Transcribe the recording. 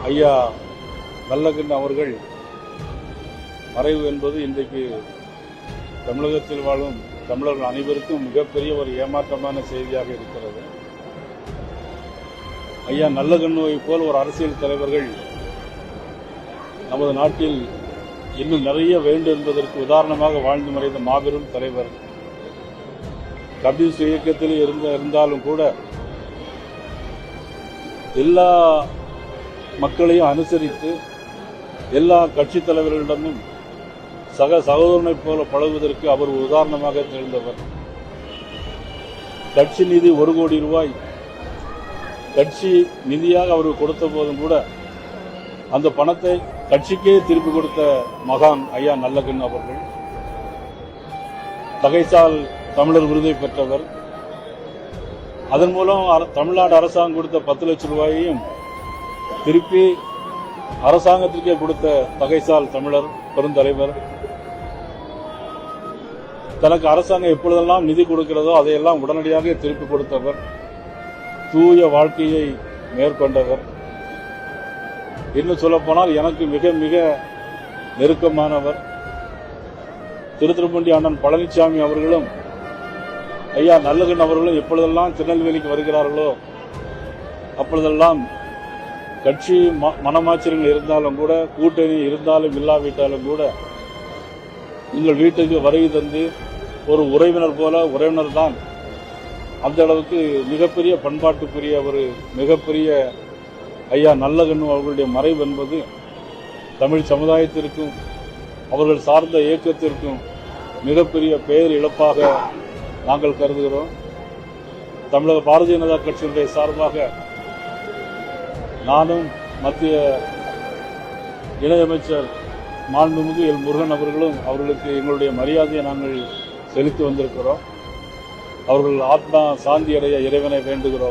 ஐயா நல்லகண்ணு அவர்கள் மறைவு என்பது இன்றைக்கு தமிழகத்தில் வாழும் தமிழர்கள் அனைவருக்கும் மிகப்பெரிய ஒரு ஏமாற்றமான செய்தியாக இருக்கிறது. ஐயா நல்லகண்ணுவை போல் ஒரு அரசியல் தலைவர்கள் நமது நாட்டில் இன்னும் நிறைய வேண்டும் என்பதற்கு உதாரணமாக வாழ்ந்து மறைந்த மாபெரும் தலைவர். கம்யூனிஸ்ட் இயக்கத்தில் இருந்தாலும் கூட எல்லா மக்களையும் அனுசரித்து எல்லா கட்சித் தலைவர்களிடமும் சகோதரனைப் போல பழகுவதற்கு அவர் உதாரணமாக திகழ்ந்தவர். கட்சி நிதி 1 கோடி ரூபாய் கட்சி நிதியாக அவருக்கு கொடுத்த போதும் கூட அந்த பணத்தை கட்சிக்கே திருப்பி கொடுத்த மகான் ஐயா நல்லகண்ணு அவர்கள். தகைசால் தமிழர் விருதை பெற்றவர். அதன் மூலம் தமிழ்நாடு அரசாங்கம் கொடுத்த 10 லட்சம் ரூபாயையும் திருப்பி அரசாங்கத்திற்கே கொடுத்த தகைசால் தமிழர் பெருந்தலைவர். தனக்கு அரசாங்கம் எப்பொழுதெல்லாம் நிதி கொடுக்கிறதோ அதையெல்லாம் உடனடியாக திருப்பி கொடுத்தவர். தூய வாழ்க்கையை மேற்கொண்டவர். இன்னும் சொல்லப்போனால் எனக்கு மிக மிக நெருக்கமானவர். திருத்துறைப்பூண்டி அண்ணன் பழனிசாமி அவர்களும் ஐயா நல்லகண்ணு அவர்களும் எப்பொழுதெல்லாம் திருநெல்வேலிக்கு வருகிறார்களோ அப்பொழுதெல்லாம் கட்சி மனமாச்சரியங்கள் இருந்தாலும் கூட, கூட்டணி இருந்தாலும் இல்லாவிட்டாலும் கூட எங்கள் வீட்டுக்கு வருகை தந்து ஒரு உறவினர் போல, உறவினர் தான் அந்த அளவுக்கு மிகப்பெரிய பண்பாட்டுக்குரிய ஒரு மிகப்பெரிய ஐயா நல்லகண்ணு அவர்களுடைய மறைவு என்பது தமிழ் சமுதாயத்திற்கும் அவர்கள் சார்ந்த இயக்கத்திற்கும் மிகப்பெரிய பெயர் இழப்பாக நாங்கள் கருதுகிறோம். தமிழக பாரதிய ஜனதா கட்சியினுடைய சார்பாக நானும் மத்திய இணையமைச்சர் மாண்புமிகு எல் முருகன் அவர்களும் அவர்களுக்கு எங்களுடைய மரியாதையை நாங்கள் செலுத்தி வந்திருக்கிறோம். அவர்கள் ஆத்மா சாந்தி அடைய இறைவனை வேண்டுகிறோம்.